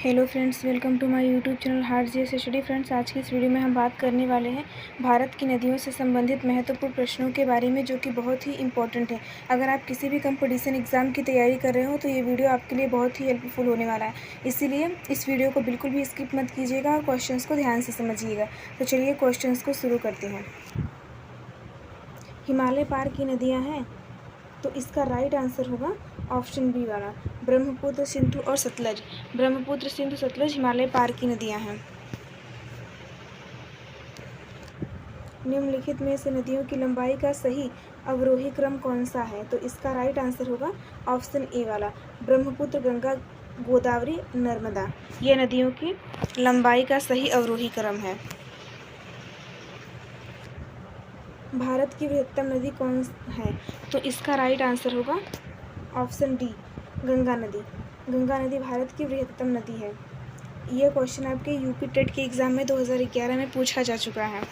Hello friends, welcome to my YouTube channel Heart GS Study. Friends, आज की इस video में हम बात करने वाले हैं भारत की नदियों से संबंधित महत्वपूर्ण प्रश्नों के बारे में, जो कि बहुत ही इंपॉर्टेंट है। अगर आप किसी भी कंपटीशन एग्जाम की तैयारी कर रहे हो तो ये वीडियो आपके लिए बहुत ही हेल्पफुल होने वाला है। इसीलिए इस वीडियो को बिल्कुल भी स्किप मत कीजिएगा और क्वेश्चन को ध्यान से समझिएगा। तो चलिए क्वेश्चन को शुरू करते हैं। हिमालय पार की नदियाँ हैं, तो इसका राइट आंसर होगा ऑप्शन बी वाला, ब्रह्मपुत्र, सिंधु और सतलज। ब्रह्मपुत्र, सिंधु, सतलज हिमालय पार की नदियां हैं। निम्नलिखित में से नदियों की लंबाई का सही अवरोही क्रम कौन सा है? तो इसका राइट आंसर होगा ऑप्शन ए वाला, ब्रह्मपुत्र, गंगा, गोदावरी, नर्मदा। ये नदियों की लंबाई का सही अवरोही क्रम है। भारत की बृहत्तम नदी कौन है? तो इसका राइट आंसर होगा ऑप्शन डी, गंगा नदी। गंगा नदी भारत की बृहत्तम नदी है। यह क्वेश्चन आपके यूपी टेट के एग्ज़ाम में 2011 में पूछा जा चुका है।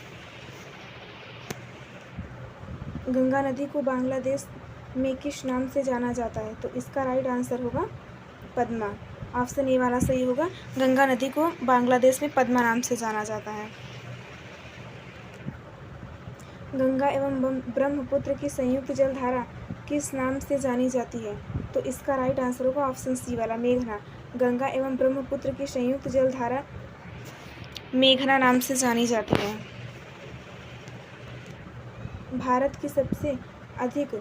गंगा नदी को बांग्लादेश में किस नाम से जाना जाता है? तो इसका राइट आंसर होगा पद्मा। ऑप्शन ए वाला सही होगा। गंगा नदी को बांग्लादेश में पद्मा नाम से जाना जाता है। गंगा एवं ब्रह्मपुत्र की संयुक्त जलधारा किस नाम से जानी जाती है? तो इसका राइट आंसर होगा ऑप्शन सी वाला, मेघना। गंगा एवं ब्रह्मपुत्र की संयुक्त जलधारा मेघना नाम से जानी जाती है। भारत की सबसे अधिक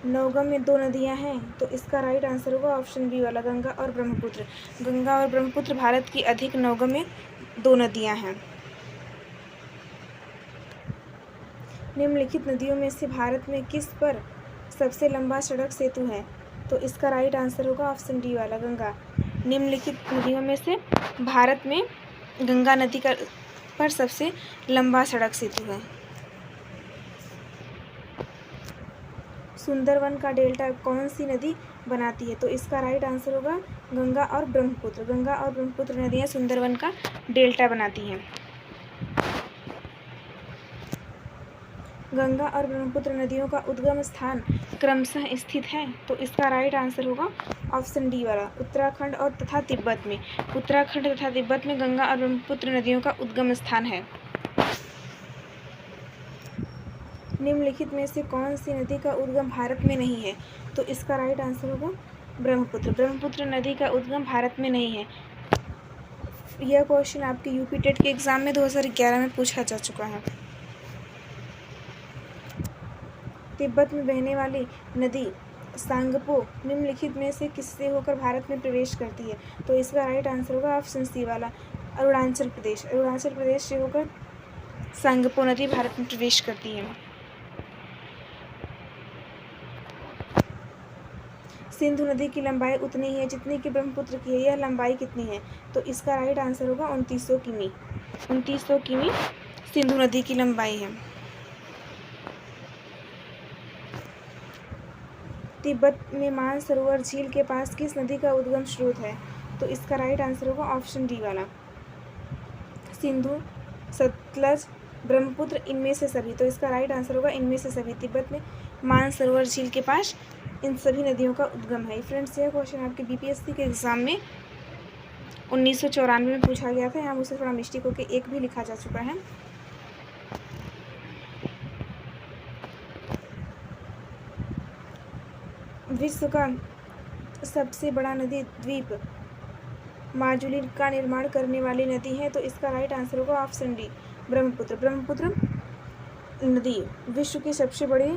नौगम्य दो नदियां हैं, तो इसका राइट आंसर होगा ऑप्शन बी वाला, गंगा और ब्रह्मपुत्र। गंगा और ब्रह्मपुत्र भारत की अधिक नौगम्य दो नदियां हैं। निम्नलिखित नदियों में से भारत में किस पर सबसे लंबा सड़क सेतु है? तो इसका राइट आंसर होगा ऑप्शन डी वाला, गंगा। निम्नलिखित नदियों में से भारत में गंगा नदी का पर सबसे लंबा सड़क सेतु है। सुंदरवन का डेल्टा कौन सी नदी बनाती है? तो इसका राइट आंसर होगा गंगा और ब्रह्मपुत्र। गंगा और ब्रह्मपुत्र नदियाँ सुंदरवन का डेल्टा बनाती हैं। गंगा और ब्रह्मपुत्र नदियों का उद्गम स्थान क्रमशः स्थित है, तो इसका राइट आंसर होगा ऑप्शन डी वाला, उत्तराखंड और तथा तिब्बत में। उत्तराखंड तथा तिब्बत में गंगा और ब्रह्मपुत्र नदियों का उद्गम स्थान है। निम्नलिखित में से कौन सी नदी का उद्गम भारत में नहीं है? तो इसका राइट आंसर होगा ब्रह्मपुत्र। ब्रह्मपुत्र नदी का उद्गम भारत में नहीं है। यह क्वेश्चन आपके यूपी टेट के एग्जाम में 2011 में पूछा जा चुका है। तिब्बत में बहने वाली नदी सांगपो निम्नलिखित में से किससे होकर भारत में प्रवेश करती है? तो इसका राइट आंसर होगा ऑप्शन सी वाला, अरुणाचल प्रदेश। अरुणाचल प्रदेश से होकर सांगपो नदी भारत में प्रवेश करती है। सिंधु नदी की लंबाई उतनी ही है जितनी कि ब्रह्मपुत्र की है। यह लंबाई कितनी है? तो इसका राइट आंसर होगा 2900 किमी। 2900 किमी सिंधु नदी की लंबाई है। तिब्बत में मानसरोवर झील के पास किस नदी का उद्गम स्रोत है? तो इसका राइट आंसर होगा ऑप्शन डी वाला, सिंधु, सतलज, ब्रह्मपुत्र, इनमें से सभी। तो इसका राइट आंसर होगा इनमें से सभी। तिब्बत में मानसरोवर झील के पास इन सभी नदियों का उद्गम है। फ्रेंड्स, यह क्वेश्चन आपके बीपीएससी के एग्जाम में 1994 में पूछा गया था। यहाँ उसे थोड़ा मिस्टेक होकर एक भी लिखा जा चुका है। विश्व का सबसे बड़ा नदी द्वीप माजुली का निर्माण करने वाली नदी है, तो इसका राइट आंसर होगा ऑप्शन डी, ब्रह्मपुत्र। ब्रह्मपुत्र नदी विश्व की सबसे बड़ी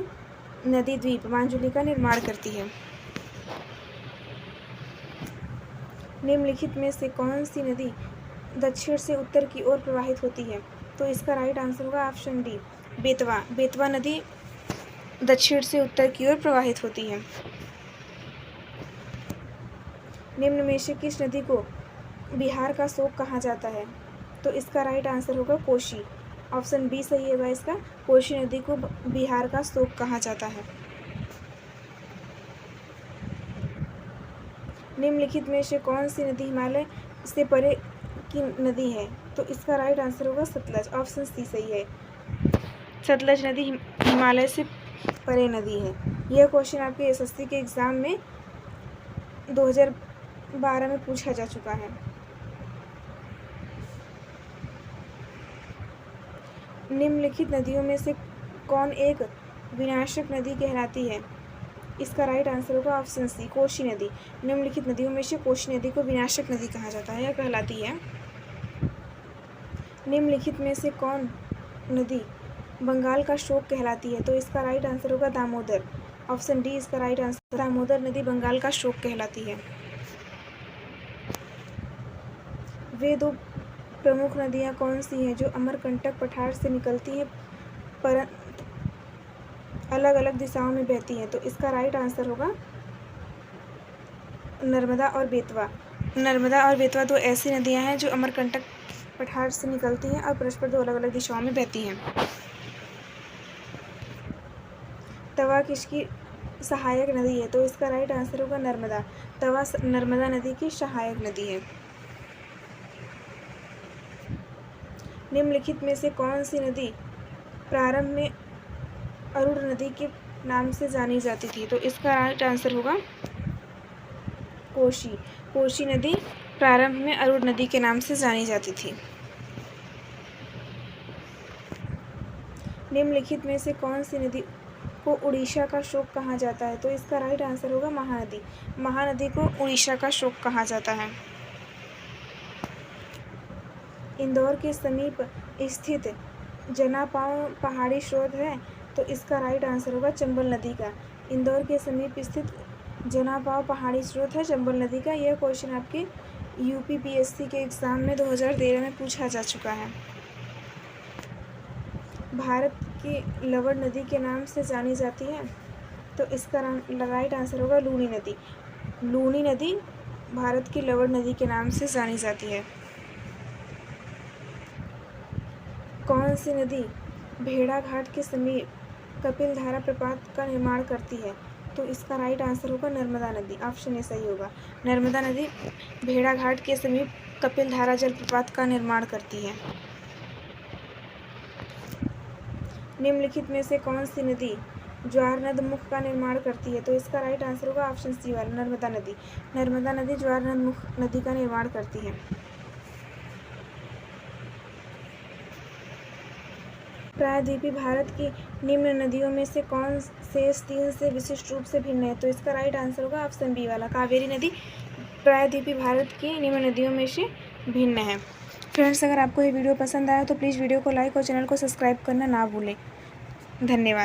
नदी द्वीप माजुली का निर्माण करती है। निम्नलिखित में से कौन सी नदी दक्षिण से उत्तर की ओर प्रवाहित होती है? तो इसका राइट आंसर होगा ऑप्शन डी, बेतवा। बेतवा नदी दक्षिण से उत्तर की ओर प्रवाहित होती है। निम्न में से किस नदी को बिहार का शोक कहा जाता है? तो इसका राइट आंसर होगा कोसी। ऑप्शन बी सही होगा इसका, कोसी नदी को बिहार का शोक कहा जाता है। निम्नलिखित में से कौन सी नदी हिमालय से परे की नदी है? तो इसका राइट आंसर होगा सतलज। ऑप्शन सी सही है, सतलज नदी हिमालय से परे नदी है। यह क्वेश्चन आपके एसएससी के एग्ज़ाम में 2012 में पूछा जा चुका है। निम्नलिखित नदियों में से कौन एक विनाशक नदी कहलाती है? इसका राइट आंसर होगा ऑप्शन सी, कोशी नदी। निम्नलिखित नदियों में से कोशी नदी को विनाशक नदी कहा जाता है या कहलाती है। निम्नलिखित में से कौन नदी बंगाल का शोक कहलाती है? तो इसका राइट आंसर होगा दामोदर। ऑप्शन डी इसका राइट आंसर, दामोदर नदी बंगाल का शोक कहलाती है। वे दो प्रमुख नदियां कौन सी हैं जो अमरकंटक पठार से निकलती हैं परंतु अलग अलग दिशाओं में बहती हैं? तो इसका राइट आंसर होगा नर्मदा और बेतवा। नर्मदा और बेतवा दो ऐसी नदियां हैं जो अमरकंटक पठार से निकलती हैं और परस्पर दो अलग अलग दिशाओं में बहती हैं। तवा किसकी सहायक नदी है? तो इसका राइट आंसर होगा नर्मदा। तवा नर्मदा नदी की सहायक नदी है। निम्नलिखित में से कौन सी नदी प्रारंभ में अरुण नदी के नाम से जानी जाती थी? तो इसका राइट आंसर होगा कोशी। कोशी नदी प्रारंभ में अरुण नदी के नाम से जानी जाती थी। निम्नलिखित में से कौन सी नदी को उड़ीसा का शोक कहा जाता है? तो इसका राइट आंसर होगा महानदी। महानदी को उड़ीसा का शोक कहा जाता है। इंदौर के समीप स्थित जनापाव पहाड़ी स्रोत है, तो इसका राइट आंसर होगा चंबल नदी का। इंदौर के समीप स्थित जनापाव पहाड़ी स्रोत है चंबल नदी का। यह क्वेश्चन आपके यूपीपीएससी के एग्ज़ाम में 2013 में पूछा जा चुका है। भारत की लवण नदी के नाम से जानी जाती है, तो इसका राइट आंसर होगा लूनी नदी। लूनी नदी भारत की लवण नदी के नाम से जानी जाती है। कौन सी नदी भेड़ाघाट के समीप कपिलधारा प्रपात का निर्माण करती है? तो इसका राइट आंसर होगा नर्मदा नदी। ऑप्शन ए सही होगा। नर्मदा नदी भेड़ाघाट के समीप कपिलधारा जलप्रपात का निर्माण करती है। निम्नलिखित में से कौन सी नदी ज्वारनद मुख का निर्माण करती है? तो इसका राइट आंसर होगा ऑप्शन सी वाला, नर्मदा नदी। नर्मदा नदी ज्वारनद मुख नदी का निर्माण करती है। प्रायद्वीपी भारत की निम्न नदियों में से कौन शेष तीन से विशिष्ट रूप से भिन्न है? तो इसका राइट आंसर होगा ऑप्शन बी वाला, कावेरी नदी प्रायद्वीपी भारत की निम्न नदियों में से भिन्न है। फ्रेंड्स, अगर आपको ये वीडियो पसंद आया तो प्लीज़ वीडियो को लाइक और चैनल को सब्सक्राइब करना ना भूलें। धन्यवाद।